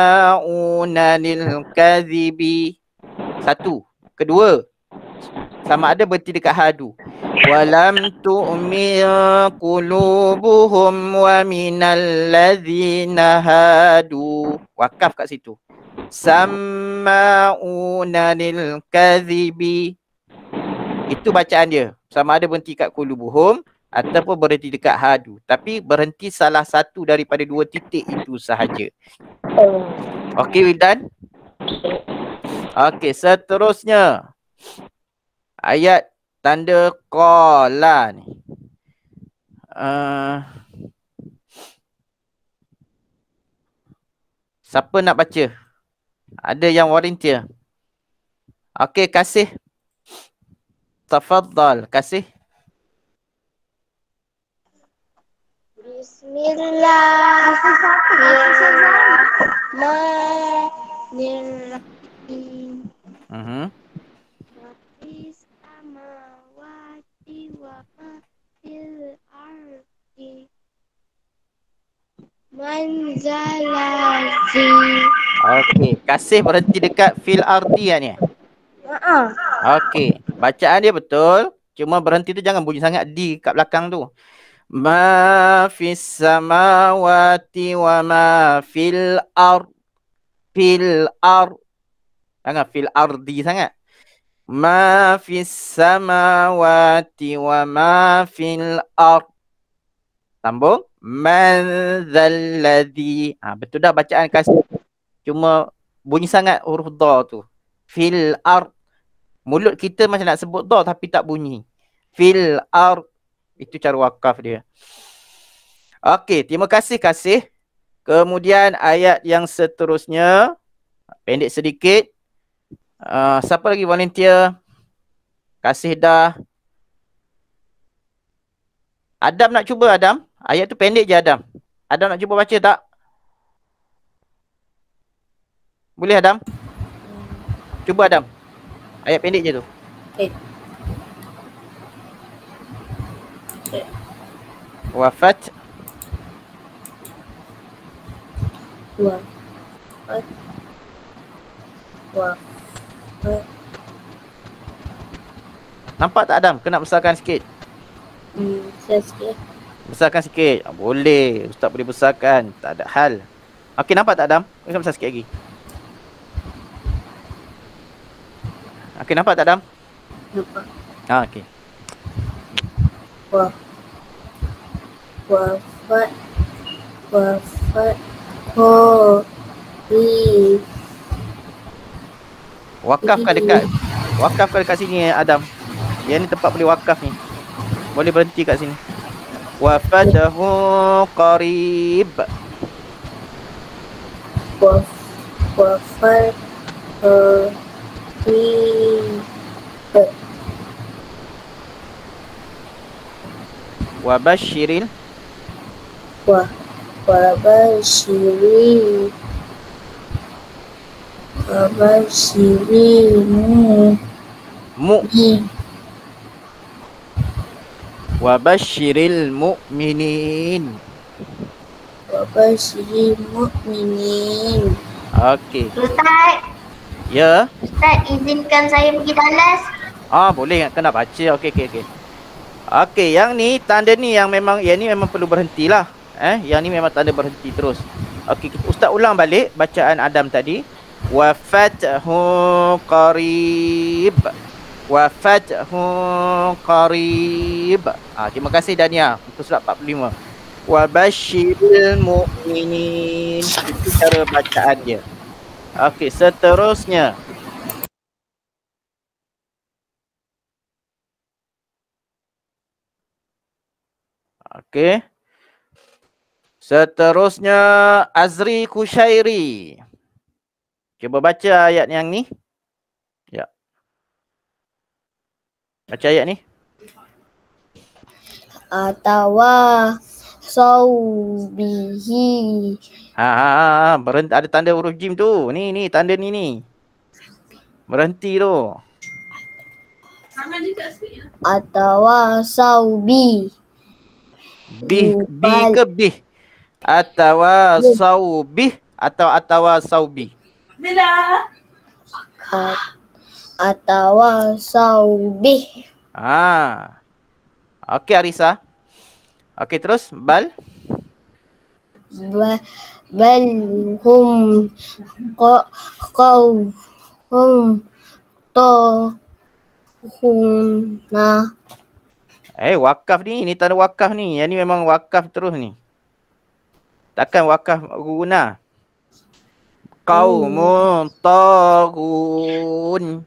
lil kadhibi. Satu. Kedua, sama ada berhenti dekat hadu. Walam tu'min qulubuhum wa minal ladzina hadu. Wakaf kat situ. Samma'una lil kadhibi. Itu bacaan dia. Sama ada berhenti kat qulubuhum ataupun berhenti dekat hadu. Tapi berhenti salah satu daripada dua titik itu sahaja. Okey Wildan? Okey, seterusnya. Ayat tanda qala ni. Siapa nak baca? Ada yang volunteer? Okey, kasih. Tafadhal, kasih. Bismillahirrahmanirrahim. Wafis samawati wa ma fil ardi. Manzalazi. Okey, kasih berhenti dekat fil ardi ni. Okey, bacaan dia betul. Cuma berhenti tu jangan bunyi sangat di kat belakang tu. Ma fis samawati wa ma fil ard. Fil ard. Jangan fil ardi sangat. Ma fis samawati wa ma fil ard. Sambung. Man zalladhi. Betul dah bacaan kasih. Cuma bunyi sangat huruf dha tu. Fil ard. Mulut kita macam nak sebut dha tapi tak bunyi. Fil ard. Itu cara wakaf dia. Okey, terima kasih kasih. Kemudian ayat yang seterusnya. Pendek sedikit. Siapa lagi volunteer? Kasih dah. Adam nak cuba Adam? Ayat tu pendek je Adam. Adam nak cuba baca tak? Boleh Adam? Cuba Adam. Ayat pendek je tu. Wafat. Nampak tak Adam? Kena besarkan sikit. Besar sikit. Besarkan sikit. Boleh. Ustaz boleh besarkan. Tak ada hal. Okey, nampak tak Adam? Kena besar sikit lagi. Okey, nampak tak Adam? Nampak. Okey. Wafat. Wakafkan dekat sini Adam. Yang ni tempat boleh wakaf ni. Boleh berhenti kat sini. Wafatahu qarib. Wafat Wabashiril. Wabashiril mu'minin. Okey. Ustaz. Ya. Ustaz, izinkan saya pergi balas. Boleh, kena baca. Okey. Okey, yang ni tanda ni yang memang perlu berhentilah. Yang ni memang tanda berhenti terus. Okey, Ustaz ulang balik bacaan Adam tadi. Wafathu qarib. Wafathu qarib. Terima kasih Dania untuk surat 45. Wabashiril mu'minin. Itu cara bacaan dia. Okey, seterusnya. Okey. Seterusnya Azri Kushairi. Cuba baca ayat yang ni. Ya. Baca ayat ni. Atawa saubihi. Berhenti, ada tanda huruf jim tu. Ni tanda ni. Berhenti tu. Atawa saubi. Bih ke bih? Atawa saubih atau atawa saubi? Atawa saubi. Okey Arisa. Okey terus bal. Bal hum tahuna. Wakaf ni tanda wakaf ni. Yang ni memang wakaf terus ni. Takkan wakaf guna. qaumun taghun.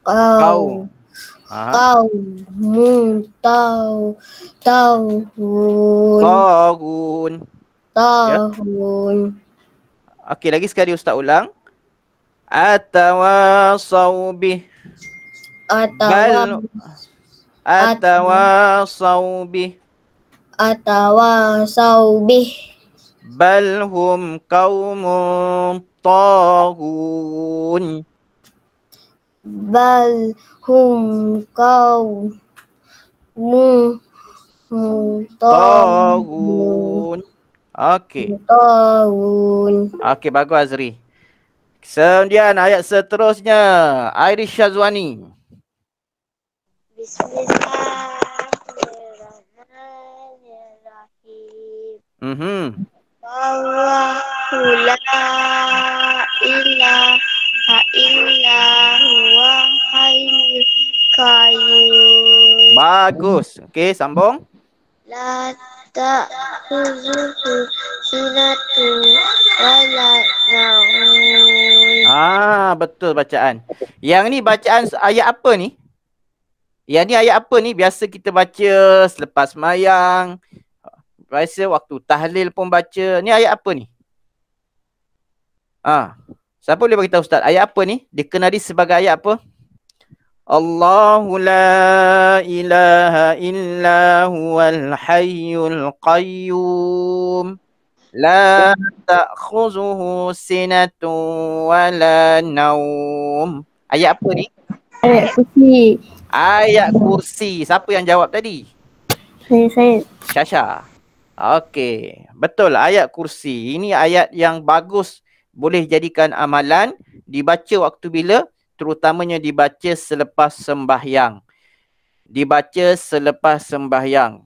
Qaum. Qaumun Taghun. Ya. Okey, lagi sekali Ustaz ulang. Atawasaw bih. Bal atawasaw bih. Bal hum qaumun taghun. Bal hum qaumun Taghun. Okey. Okey, bagus Azri. Kemudian ayat seterusnya, Irish Syazwani. Bismillahirrahmanirrahim. Allahu la ilaha illa huwa hayyul qayyum. Bagus. Okey, sambung. La ta'khuzuhu sinatun wa la naum. Betul bacaan. Yang ni bacaan ayat apa ni? Yang ni ayat apa ni? Biasa kita baca selepas sembahyang. Biasa waktu tahlil pun baca. Ni ayat apa ni? Siapa boleh beritahu Ustaz? Ayat apa ni? Dikenali sebagai ayat apa? Allahu la ilaha illa huwal hayyul qayyum. La ta'khuzuhu sinatun wa la naum. Ayat apa ni? Ayat kursi. Ayat kursi. Siapa yang jawab tadi? Saya. Syasha. Okey. Betul, ayat kursi. Ini ayat yang bagus. Boleh jadikan amalan. Dibaca waktu bila? Terutamanya dibaca selepas sembahyang. Dibaca selepas sembahyang.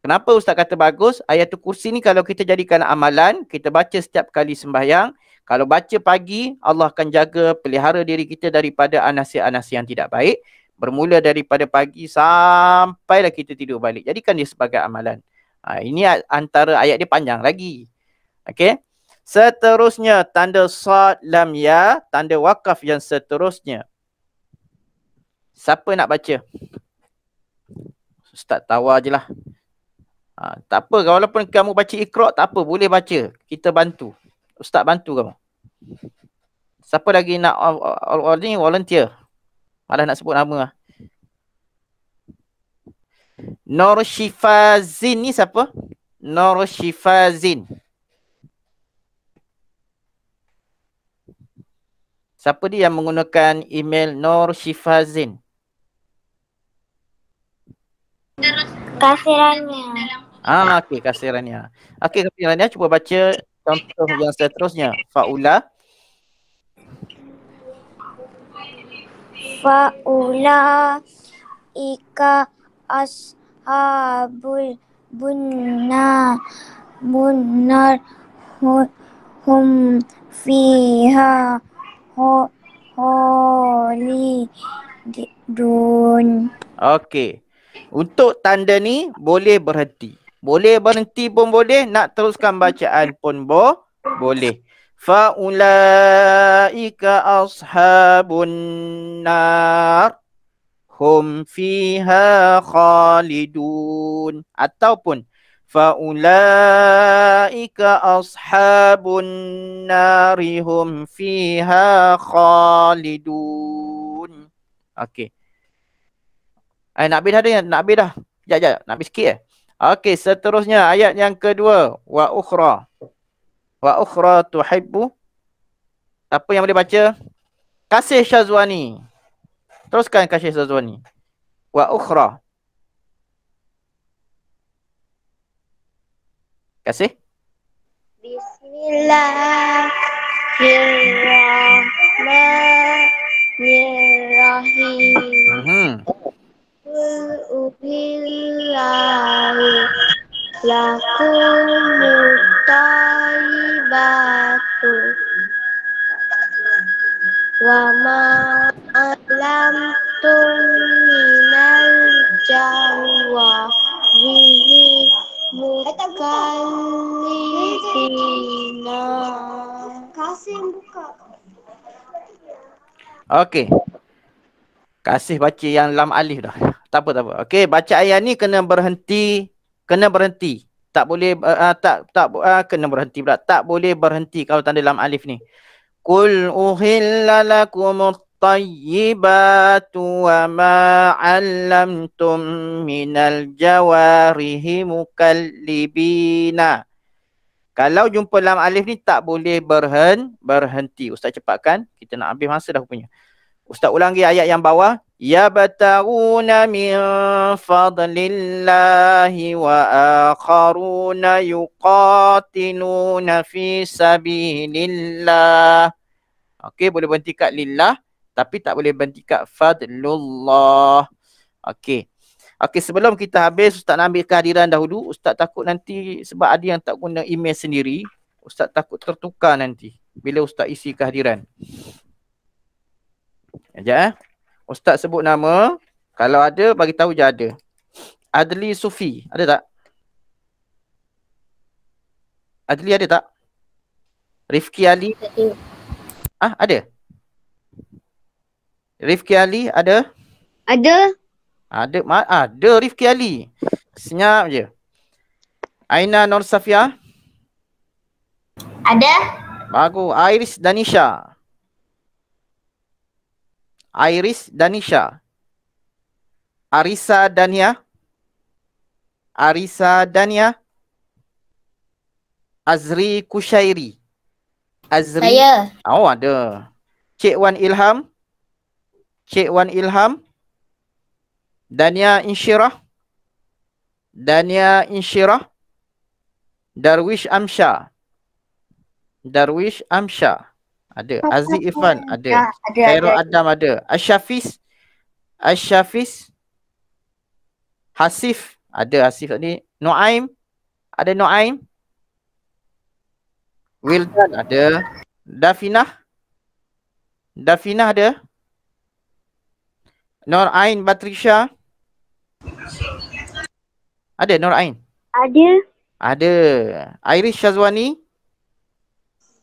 Kenapa Ustaz kata bagus? Ayatul kursi ni kalau kita jadikan amalan, kita baca setiap kali sembahyang. Kalau baca pagi, Allah akan jaga pelihara diri kita daripada anasi-anasi yang tidak baik. Bermula daripada pagi sampailah kita tidur balik. Jadikan dia sebagai amalan. Ini antara ayat dia panjang lagi. Okey. Seterusnya, tanda sad lam ya, tanda wakaf yang seterusnya. Siapa nak baca? Ustaz tawar je lah. Tak apa, walaupun kamu baca Iqra, tak apa, boleh baca. Kita bantu. Ustaz bantu kamu. Siapa lagi nak ni volunteer? Malah nak sebut nama lah. Nur Shifazin ni siapa? Nur Shifazin. Siapa dia yang menggunakan email Nur Shifazin? Kasirannya. Okey, kasirannya. Okey, kasirannya, cuba baca contoh yang seterusnya. Faula. Faula ika ashabul bunnar hum fiha khalidun. Okey. Untuk tanda ni boleh berhenti. Boleh berhenti pun boleh, nak teruskan bacaan pun boleh. Faulaika ashabun nar hum fiha khalidun. Ataupun faulaika ashabun nari hum fiha khalidun. Okey. Nak habis dah dia? Nak habis dah? Sekejap. Nak habis sikit Okey, seterusnya ayat yang kedua. Wa ukhra. Wa ukhra tuhibbu. Apa yang boleh baca? Kasih Syazwani. Teruskan Kasih Syazwani. Wa ukhra. Kasih. Bismillahirrahmanirrahim. Ubillahi lakumut tayyibatu wa ma alamtum minal jawarihi mukallibina Kasih buka. Okey. Kasih baca yang lam alif dah. Tak apa. Okey, baca ayat ni kena berhenti. Tak boleh kena berhenti pula. Tak boleh berhenti kalau tanda lam alif ni. Qul uhilla lakumut tayyibatu wa ma 'allamtum minal jawarihi mukallibina. Kalau jumpa lam alif ni tak boleh berhenti. Ustaz cepatkan. Kita nak habis masa dah punya. Ustaz ulang lagi ayat yang bawah. Yabtaguna min fadlillahi wa akharuna yuqatiluna fi sabilillah. Okey, boleh berhenti kat lillah. Tapi tak boleh berhenti kat fadlullah. Okey. Okey, sebelum kita habis, Ustaz nak ambil kehadiran dahulu. Ustaz takut nanti, sebab ada yang tak guna email sendiri, Ustaz takut tertukar nanti bila Ustaz isi kehadiran. Sekejap Ustaz sebut nama. Kalau ada, bagi tahu je ada. Adli Sufi, ada tak? Adli ada tak? Rifki Ali? Ada? Rifki Ali ada? Ada. Ada Rifki Ali. Senyap je. Aina Nur Safia? Ada. Bagus. Iris Danisha? Arisa Dania? Azri Kushairi? Saya. Oh, ada. Cik Wan Ilham? Dania Insyirah? Darwish Amsha? Ada. Aziz Irfan? Ada. Khairul Adam ada. Asyafis? Hasif? Ada Hasif tadi. Nuaim? Ada Nuaim? Wildan ada. Dafinah ada. Nur Ain Batrisha? Ada Nur Ain? Ada. Iris Syazwani?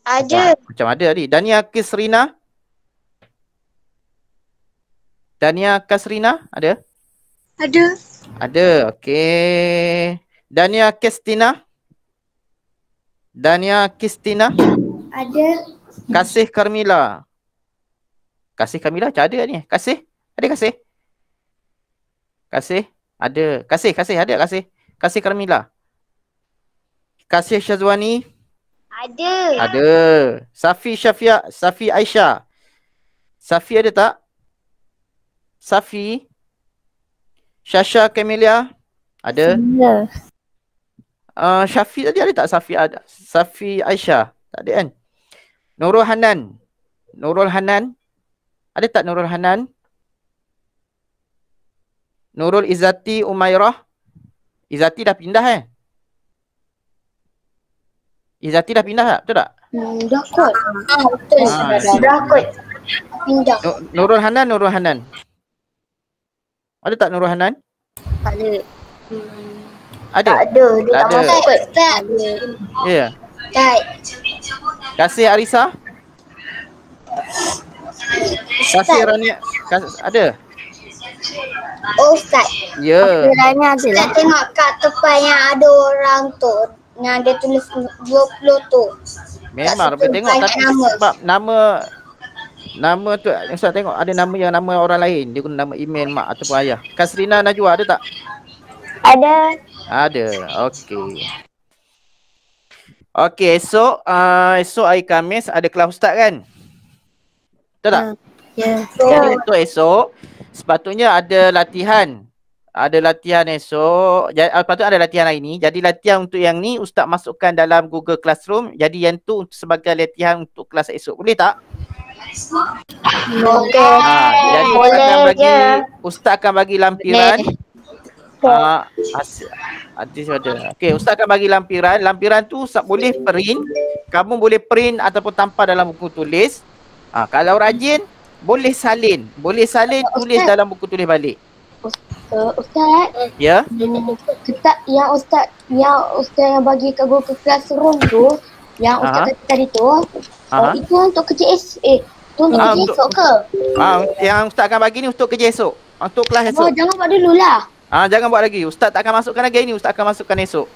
Ada. Macam ada tadi. Dania Kasrina? Ada? Ada. Okey. Dania Kestina? Ada. Kasih Carmila macam ada ni. Kasih? Ada Kasih? Ada. Kasih ada Kasih? Kasih Carmila. Kasih Syazwani? Ada. Safi Aisyah? Safi ada tak? Syasha Camelia? Ada. Syafi tadi ada tak? Safi Aisyah? Tak ada kan? Nurul Hanan? Ada tak Nurul Hanan? Nurul Izzati Umairah? Izzati dah pindah Izzati dah pindah tak? Betul tak? Dah kot. Betul. Dah kot. Pindah. Nurul Hanan? Ada tak Nurul Hanan? Tak ada. Ada? Tak ada. Dia tak ada. Tak ada. Ya. Tak. Kasih Arisa? Kasih Rania? Ada? Ustaz. Ya. Kita tengok kat tepat yang ada orang tu. Yang dia tulis 20 tu. Memang kita tengok tapi sebab nama tu Ustaz tengok ada nama yang nama orang lain. Dia guna nama email mak ataupun ayah. Kasrina Najwa ada tak? Ada. Okey. Okey, esok hari Khamis ada kelas ustaz kan? Betul tak? Ya. Jadi untuk esok sepatutnya ada latihan. Ada latihan esok. Patutnya ada latihan hari ni. Jadi latihan untuk yang ni ustaz masukkan dalam Google Classroom. Jadi yang tu sebagai latihan untuk kelas esok. Boleh tak? Okey. Jadi ustaz akan bagi lampiran. Okey, ustaz akan bagi lampiran. Lampiran tu boleh print. Kamu boleh print ataupun tampal dalam buku tulis. Kalau rajin boleh salin tulis dalam buku tulis balik. Ustaz, Ya. Ustaz yang bagi ke Google Classroom tu, yang Ustaz kata tadi tu, itu untuk kerja itu untuk kerja esok ke? Yang Ustaz akan bagi ni untuk kerja esok. Untuk kelas esok. Jangan buat dululah. Jangan buat lagi. Ustaz tak akan masukkan lagi ni, Ustaz akan masukkan esok.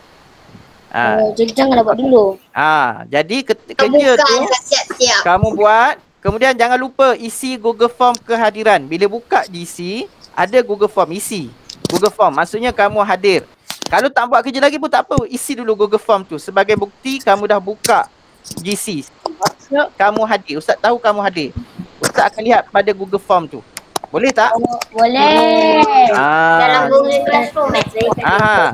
Jadi janganlah buat dulu. Jadi kerja tu kamu buat. Kemudian jangan lupa isi Google Form kehadiran. Bila buka GC, ada Google Form, isi Google Form. Maksudnya kamu hadir. Kalau tak buat kerja lagi pun tak apa, isi dulu Google Form tu sebagai bukti kamu dah buka GC. Kamu hadir. Ustaz tahu kamu hadir. Ustaz akan lihat pada Google Form tu. Boleh tak? Boleh. Dalam Google Classroom.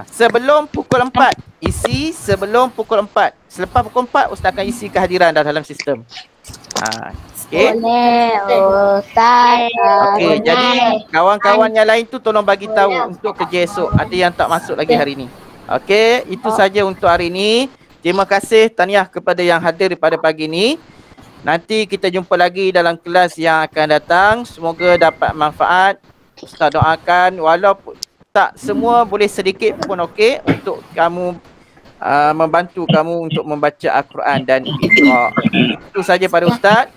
Sebelum pukul 4. Isi sebelum pukul 4. Selepas pukul 4, Ustaz akan isi kehadiran dalam sistem. Okay. Boleh, Ustaz. Okey, jadi kawan-kawan yang lain tu tolong bagi tahu untuk kerja esok. Ada yang tak masuk lagi hari ni. Okey, itu saja untuk hari ini. Terima kasih tahniah kepada yang hadir pada pagi ini. Nanti kita jumpa lagi dalam kelas yang akan datang. Semoga dapat manfaat. Ustaz doakan walaupun tak semua, boleh sedikit pun okey untuk kamu membantu kamu untuk membaca Al-Quran dan Iqra. Itu saja pada Ustaz.